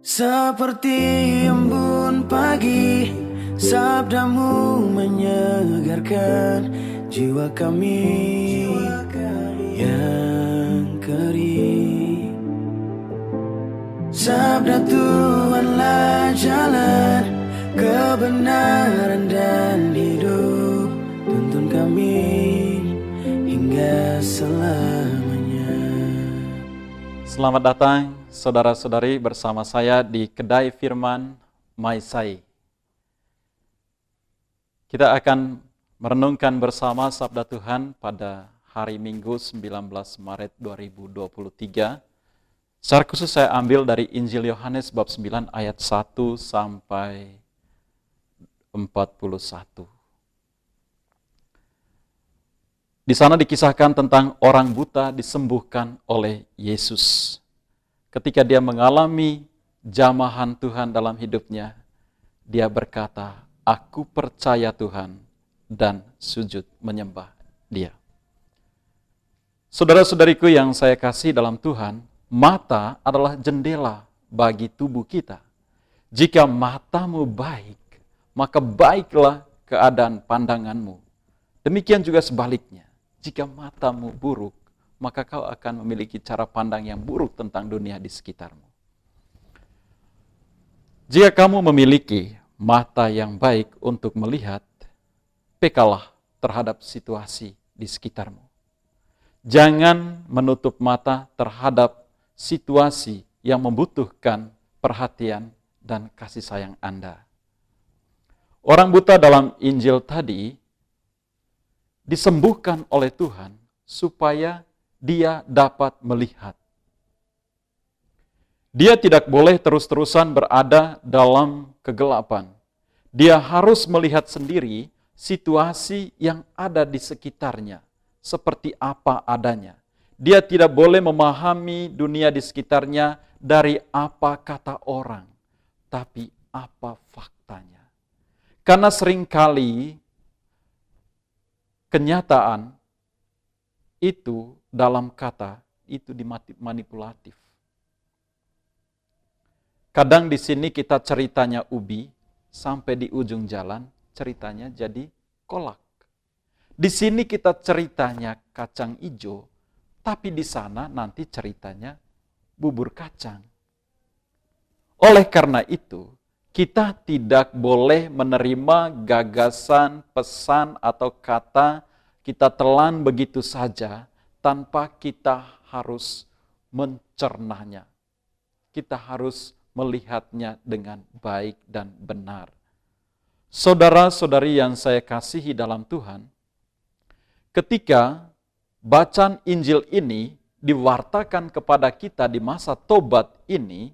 Seperti embun pagi, sabdamu menyegarkan jiwa kami yang kering. Sabda Tuhanlah jalan kebenaran dan hidup, tuntun kami hingga selamanya. Selamat datang saudara-saudari bersama saya di Kedai Firman Maisai. Kita akan merenungkan bersama Sabda Tuhan pada hari Minggu 19 Maret 2023. Secara khusus saya ambil dari Injil Yohanes bab 9 ayat 1 sampai 41. Di sana dikisahkan tentang orang buta disembuhkan oleh Yesus. Ketika dia mengalami jamahan Tuhan dalam hidupnya, dia berkata, "Aku percaya Tuhan," dan sujud menyembah dia. Saudara-saudariku yang saya kasih dalam Tuhan, mata adalah jendela bagi tubuh kita. Jika matamu baik, maka baiklah keadaan pandanganmu. Demikian juga sebaliknya. Jika matamu buruk, maka kau akan memiliki cara pandang yang buruk tentang dunia di sekitarmu. Jika kamu memiliki mata yang baik untuk melihat, pekalah terhadap situasi di sekitarmu. Jangan menutup mata terhadap situasi yang membutuhkan perhatian dan kasih sayang Anda. Orang buta dalam Injil tadi disembuhkan oleh Tuhan supaya dia dapat melihat. Dia tidak boleh terus-terusan berada dalam kegelapan. Dia harus melihat sendiri situasi yang ada di sekitarnya, seperti apa adanya. Dia tidak boleh memahami dunia di sekitarnya dari apa kata orang, tapi apa faktanya. Karena seringkali kenyataan itu dalam kata itu dimanipulatif. Kadang di sini kita ceritanya ubi, sampai di ujung jalan ceritanya jadi kolak. Di sini kita ceritanya kacang hijau, tapi di sana nanti ceritanya bubur kacang. Oleh karena itu, kita tidak boleh menerima gagasan, pesan, atau kata kita telan begitu saja tanpa kita harus mencernanya. Kita harus melihatnya dengan baik dan benar. Saudara-saudari yang saya kasihi dalam Tuhan, ketika bacaan Injil ini diwartakan kepada kita di masa tobat ini,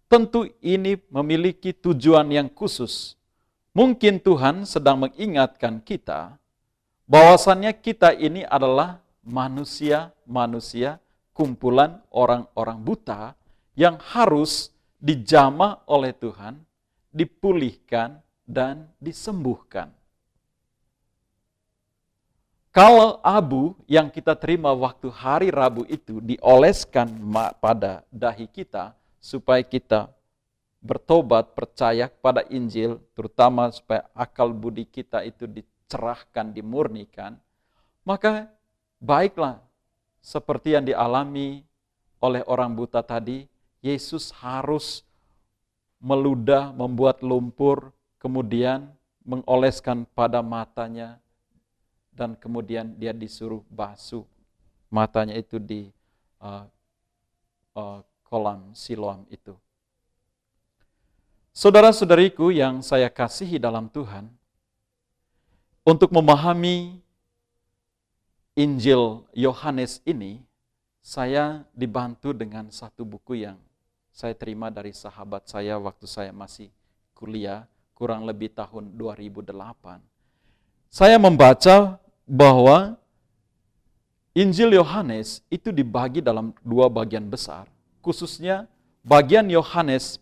tentu ini memiliki tujuan yang khusus. Mungkin Tuhan sedang mengingatkan kita bahwasannya kita ini adalah manusia-manusia, kumpulan orang-orang buta yang harus dijamah oleh Tuhan, dipulihkan, dan disembuhkan. Kalau abu yang kita terima waktu hari Rabu itu dioleskan pada dahi kita, supaya kita bertobat, percaya kepada Injil, terutama supaya akal budi kita itu dicerahkan, dimurnikan, maka baiklah seperti yang dialami oleh orang buta tadi, Yesus harus meludah, membuat lumpur, kemudian mengoleskan pada matanya, dan kemudian dia disuruh basuh matanya itu di kolam Siloam itu. Saudara-saudariku yang saya kasihi dalam Tuhan, untuk memahami Injil Yohanes ini, saya dibantu dengan satu buku yang saya terima dari sahabat saya waktu saya masih kuliah, kurang lebih tahun 2008. Saya membaca bahwa Injil Yohanes itu dibagi dalam dua bagian besar. Khususnya bagian Yohanes,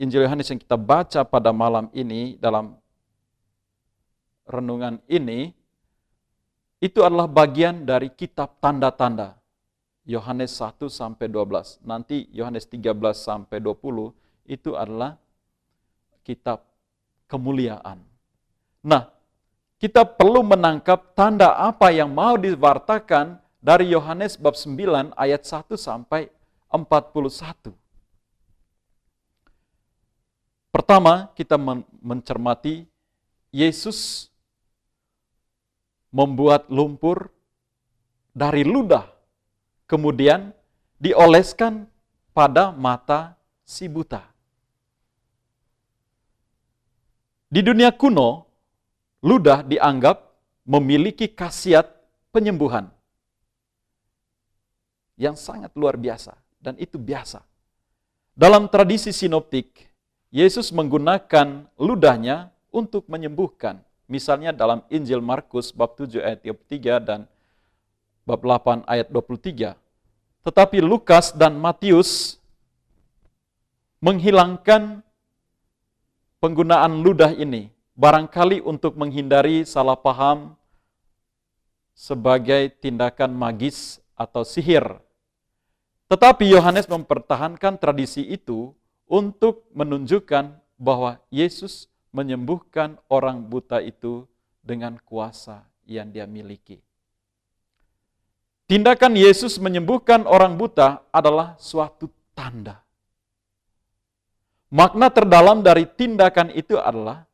Injil Yohanes yang kita baca pada malam ini dalam renungan ini, itu adalah bagian dari kitab tanda-tanda. Yohanes 1 sampai 12. Nanti Yohanes 13 sampai 20 itu adalah kitab kemuliaan. Nah, kita perlu menangkap tanda apa yang mau diwartakan dari Yohanes bab 9 ayat 1 sampai 41. Pertama, kita mencermati Yesus membuat lumpur dari ludah, kemudian dioleskan pada mata si buta. Di dunia kuno, ludah dianggap memiliki khasiat penyembuhan yang sangat luar biasa, dan itu biasa. Dalam tradisi sinoptik, Yesus menggunakan ludahnya untuk menyembuhkan. Misalnya dalam Injil Markus bab 7 ayat 23 dan bab 8 ayat 23. Tetapi Lukas dan Matius menghilangkan penggunaan ludah ini, barangkali untuk menghindari salah paham sebagai tindakan magis atau sihir. Tetapi Yohanes mempertahankan tradisi itu untuk menunjukkan bahwa Yesus menyembuhkan orang buta itu dengan kuasa yang dia miliki. Tindakan Yesus menyembuhkan orang buta adalah suatu tanda. Makna terdalam dari tindakan itu adalah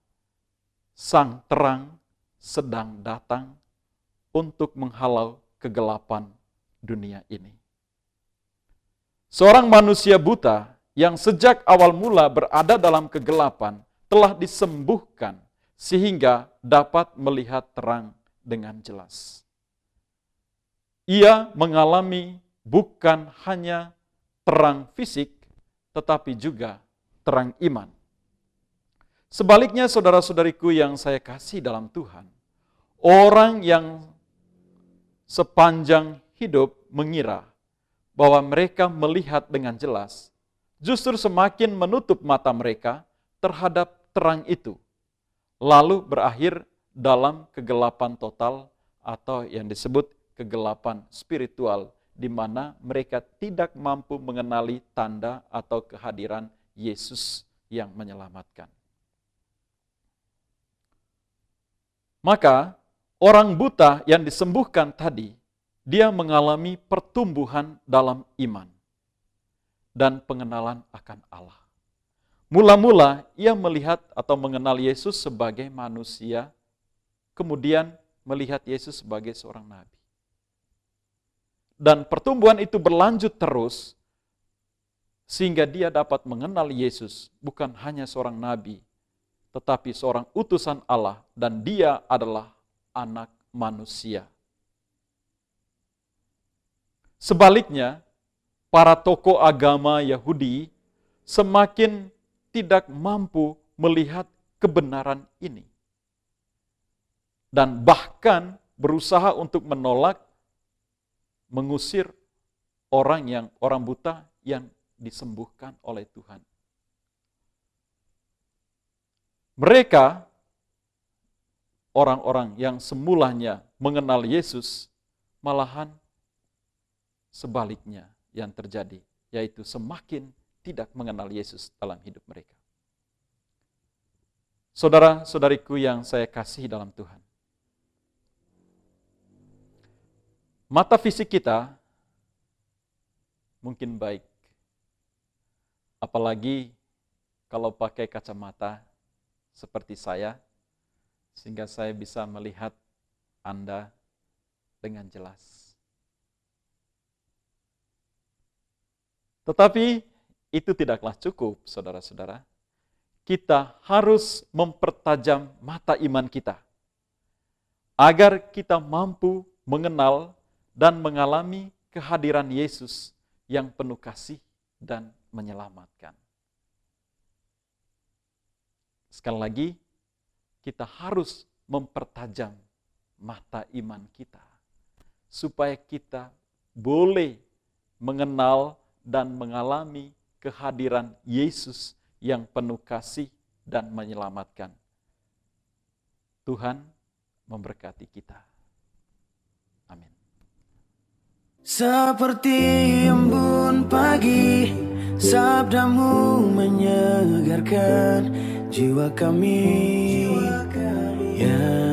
sang terang sedang datang untuk menghalau kegelapan dunia ini. Seorang manusia buta yang sejak awal mula berada dalam kegelapan telah disembuhkan sehingga dapat melihat terang dengan jelas. Ia mengalami bukan hanya terang fisik, tetapi juga terang iman. Sebaliknya saudara-saudariku yang saya kasih dalam Tuhan, orang yang sepanjang hidup mengira bahwa mereka melihat dengan jelas, justru semakin menutup mata mereka terhadap terang itu, lalu berakhir dalam kegelapan total atau yang disebut kegelapan spiritual, di mana mereka tidak mampu mengenali tanda atau kehadiran Yesus yang menyelamatkan. Maka orang buta yang disembuhkan tadi, dia mengalami pertumbuhan dalam iman dan pengenalan akan Allah. Mula-mula ia melihat atau mengenal Yesus sebagai manusia, kemudian melihat Yesus sebagai seorang nabi. Dan pertumbuhan itu berlanjut terus, sehingga dia dapat mengenal Yesus bukan hanya seorang nabi, tetapi seorang utusan Allah, dan dia adalah anak manusia. Sebaliknya, para tokoh agama Yahudi semakin tidak mampu melihat kebenaran ini. Dan bahkan berusaha untuk menolak, mengusir orang buta yang disembuhkan oleh Tuhan. Mereka, orang-orang yang semulanya mengenal Yesus, malahan sebaliknya yang terjadi, yaitu semakin tidak mengenal Yesus dalam hidup mereka. Saudara-saudariku yang saya kasih dalam Tuhan, mata fisik kita mungkin baik, apalagi kalau pakai kacamata seperti saya, sehingga saya bisa melihat Anda dengan jelas. Tetapi itu tidaklah cukup, saudara-saudara. Kita harus mempertajam mata iman kita, agar kita mampu mengenal dan mengalami kehadiran Yesus yang penuh kasih dan menyelamatkan. Sekali lagi, kita harus mempertajam mata iman kita, supaya kita boleh mengenal dan mengalami kehadiran Yesus yang penuh kasih dan menyelamatkan. Tuhan memberkati kita. Amin. Seperti embun pagi, sabdamu menyegarkan jiwa kami, ya